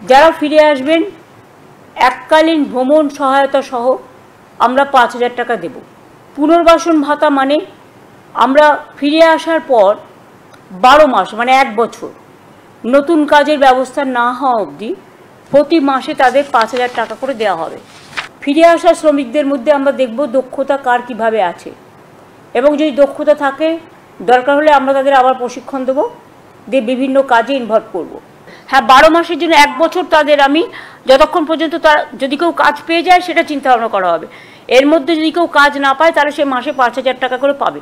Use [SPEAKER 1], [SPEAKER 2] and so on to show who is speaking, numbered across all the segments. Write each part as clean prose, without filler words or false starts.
[SPEAKER 1] যারা ফিরে আসবেন এককালীন ভ্রমণ সহায়তা সহ আমরা 5,000 টাকা দেব। পুনর্বাসন ভাতা মানে আমরা ফিরে আসার পর 12 মাস মানে 1 বছর নতুন কাজের ব্যবস্থা না হওয়া অবধি প্রতি মাসে তাদের 5,000 টাকা করে দেওয়া হবে। ফিরে আসা শ্রমিকদের মধ্যে আমরা দেখব দক্ষতা কার কীভাবে আছে, এবং যদি দক্ষতা থাকে দরকার হলে আমরা তাদের আবার প্রশিক্ষণ দেবো, দিয়ে বিভিন্ন কাজে ইনভলভ করব। হ্যাঁ, 12 মাসের জন্য 1 বছর তাদের আমি যতক্ষণ পর্যন্ত তারা যদি কেউ কাজ পেয়ে যায় সেটা চিন্তাভাবনা করা হবে। এর মধ্যে যদি কেউ কাজ না পায় তাহলে সে মাসে 5,000 টাকা করে পাবে,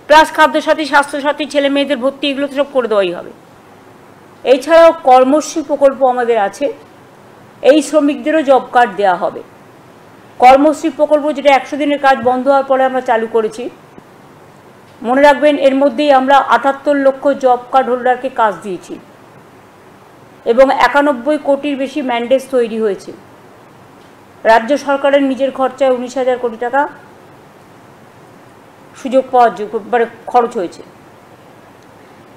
[SPEAKER 1] প্লাস খাদ্যসাথী, স্বাস্থ্যসাথী, ছেলে মেয়েদের ভর্তি, এগুলো তো সব করে দেওয়াই হবে। এছাড়াও কর্মশ্রী প্রকল্প আমাদের আছে, এই শ্রমিকদেরও জব কার্ড দেওয়া হবে। কর্মশ্রী প্রকল্প যেটা 100 দিনের কাজ বন্ধ হওয়ার পরে আমরা চালু করেছি, মনে রাখবেন এর মধ্যেই আমরা 78 লক্ষ জব কার্ড হোল্ডারকে কাজ দিয়েছি এবং 91 কোটির বেশি ম্যান্ডেট তৈরি হয়েছে। রাজ্য সরকারের নিজের খরচায় 19,000 কোটি টাকা সুযোগ পাওয়ার মানে খরচ হয়েছে।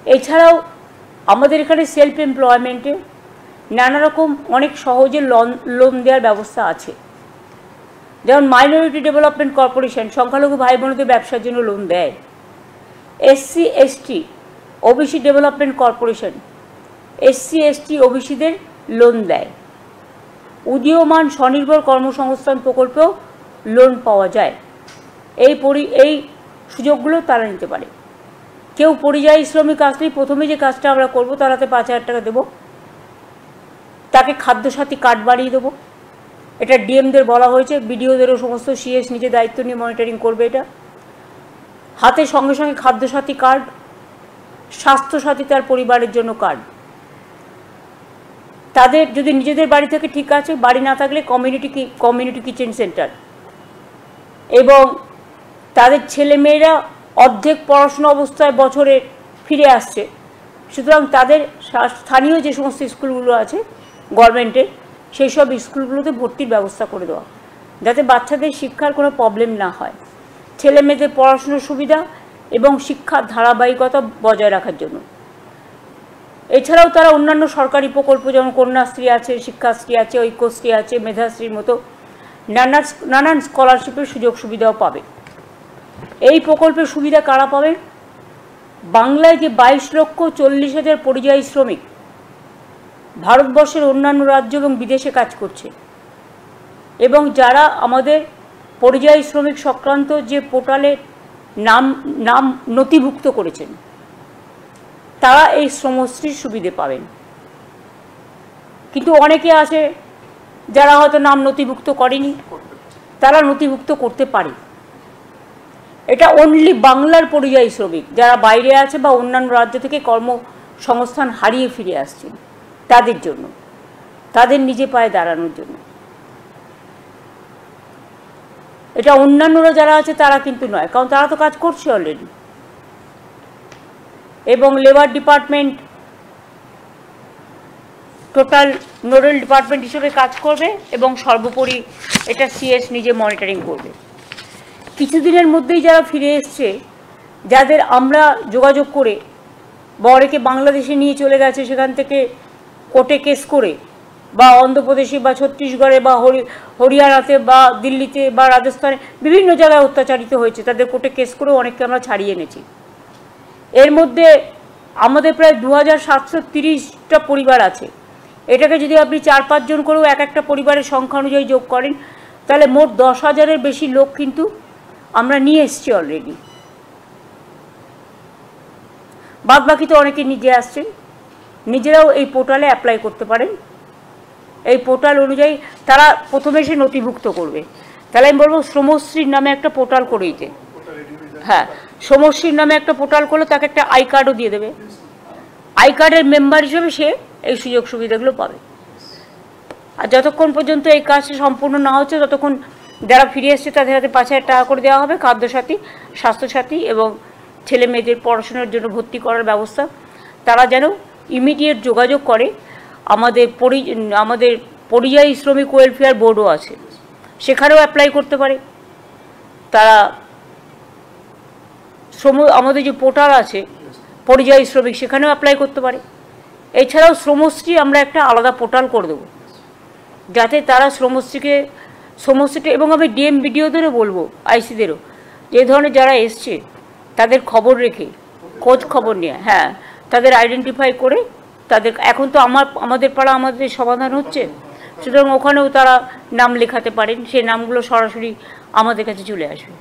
[SPEAKER 1] এছাড়াও আমাদের এখানে সেলফ এমপ্লয়মেন্টে নানা রকম অনেক সহজে লোন দেওয়ার ব্যবস্থা আছে। যেমন মাইনরিটি ডেভেলপমেন্ট কর্পোরেশন সংখ্যালঘু ভাই বোনদের ব্যবসার জন্য লোন দেয়। SC ST OBC development corporation SC ST ওবিসিদের লোন দেয়। উদীয়মান স্বনির্ভর কর্মসংস্থান প্রকল্পেও লোন পাওয়া যায়। এই সুযোগগুলো তারা নিতে পারে। কেউ পরিযায়ী শ্রমিক আসলেই প্রথমে যে কাজটা আমরা করব তারাতে 5,000 টাকা দেবো, তাকে খাদ্যসাথী কার্ড বাড়িয়ে দেবো। এটা ডিএমদের বলা হয়েছে, বিডিওদেরও সমস্ত CS নিজে দায়িত্ব নিয়ে মনিটরিং করবে। এটা হাতে সঙ্গে সঙ্গে খাদ্যসাথী কার্ড, স্বাস্থ্যসাথী তার পরিবারের জন্য কার্ড। তাদের যদি নিজেদের বাড়ি থেকে ঠিক আছে, বাড়ি না থাকলে কমিউনিটি কিচেন সেন্টার, এবং তাদের ছেলেমেয়েরা অর্ধেক পড়াশোনা অবস্থায় বছরে ফিরে আসছে, সুতরাং তাদের স্থানীয় যে সমস্ত স্কুলগুলো আছে গভর্নমেন্টের, সেই সব স্কুলগুলোতে ভর্তির ব্যবস্থা করে দেওয়া, যাতে বাচ্চাদের শিক্ষার কোনো প্রবলেম না হয়, ছেলে মেয়েদের পড়াশোনার সুবিধা এবং শিক্ষার ধারাবাহিকতা বজায় রাখার জন্য। এছাড়াও তারা অন্যান্য সরকারি প্রকল্প যেমন কন্যাশ্রী আছে, শিক্ষাশ্রী আছে, ঐক্যশ্রী আছে, মেধাশ্রীর মতো নানান স্কলারশিপের সুযোগ সুবিধাও পাবে। এই প্রকল্পের সুবিধা কারা পাবে? বাংলায় যে 22,40,000 পরিযায়ী শ্রমিক ভারতবর্ষের অন্যান্য রাজ্য এবং বিদেশে কাজ করছে, এবং যারা আমাদের পরিযায়ী শ্রমিক সংক্রান্ত যে পোর্টালে নাম নথিভুক্ত করেছেন, তারা এই শ্রমশ্রীর সুবিধে পাবেন। কিন্তু অনেকে আছে যারা হয়তো নাম নথিভুক্ত করেনি, তারা নথিভুক্ত করতে পারে। এটা অনলি বাংলার পরিযায়ী শ্রমিক যারা বাইরে আছে বা অন্যান্য রাজ্য থেকে কর্মসংস্থান হারিয়ে ফিরে আসছেন, তাদের জন্য, তাদের নিজে পায়ে দাঁড়ানোর জন্য। এটা অন্যান্যরা যারা আছে তারা কিন্তু নয়, কারণ তারা তো কাজ করছে অলরেডি। এবং labour department total nodal department হিসেবে কাজ করবে এবং সর্বোপরি এটা CS নিজে মনিটরিং করবে। কিছুদিনের মধ্যেই যারা ফিরে এসছে, যাদের আমরা যোগাযোগ করে বা অনেকে বাংলাদেশে নিয়ে চলে গেছে, সেখান থেকে কোর্টে কেস করে, বা অন্ধ্রপ্রদেশে বা ছত্তিশগড়ে বা হরিয়ানাতে বা দিল্লিতে বা রাজস্থানে বিভিন্ন জায়গায় অত্যাচারিত হয়েছে, তাদের কোর্টে কেস করেও অনেককে আমরা ছাড়িয়ে এনেছি। এর মধ্যে আমাদের প্রায় 2,730টা পরিবার আছে। এটাকে যদি আপনি 4-5 জন করেও একটা পরিবারের সংখ্যা অনুযায়ী যোগ করেন, তাহলে মোট 10,000-এর বেশি লোক কিন্তু আমরা নিয়ে এসেছি অলরেডি। বাদ বাকি তো অনেকে নিজে আসছেন, নিজেরাও এই পোর্টালে অ্যাপ্লাই করতে পারেন। এই পোর্টাল অনুযায়ী তারা প্রথমে এসে নথিভুক্ত করবে। তাহলে আমি বলবো শ্রমশ্রীর নামে একটা পোর্টাল করে দিতে। হ্যাঁ, শ্রমশ্রীর নামে একটা পোর্টাল করলে তাকে একটা আই কার্ডও দিয়ে দেবে। আই কার্ডের মেম্বার হিসেবে সে এই সুযোগ সুবিধাগুলো পাবে। আর যতক্ষণ পর্যন্ত এই কাজটা সম্পূর্ণ না হচ্ছে, ততক্ষণ যারা ফিরে এসছে তাদের হাতে 5,000 টাকা করে দেওয়া হবে, খাদ্যসাথী, স্বাস্থ্যসাথী এবং ছেলে মেয়েদের পড়াশোনার জন্য ভর্তি করার ব্যবস্থা। তারা যেন ইমিডিয়েট যোগাযোগ করে। আমাদের পরিযায়ী শ্রমিক ওয়েলফেয়ার বোর্ডও আছে, সেখানেও অ্যাপ্লাই করতে পারে। তারা আমাদের যে পোর্টাল আছে পরিযায়ী শ্রমিক, সেখানেও অ্যাপ্লাই করতে পারে। এছাড়াও শ্রমশ্রী আমরা একটা আলাদা পোর্টাল করে দেবো, যাতে তারা শ্রমশ্রীটা, এবং আমি ডিএম বিডিওদেরও বলবো, আইসিদেরও, যে ধরনের যারা এসছে তাদের খবর রেখে, খোঁজ খবর নিয়ে, হ্যাঁ, তাদের আইডেন্টিফাই করে তাদের, এখন তো আমাদের পাড়া আমাদের সমাধান হচ্ছে, সুতরাং ওখানেও তারা নাম লেখাতে পারেন, সেই নামগুলো সরাসরি আমাদের কাছে চলে আসবে।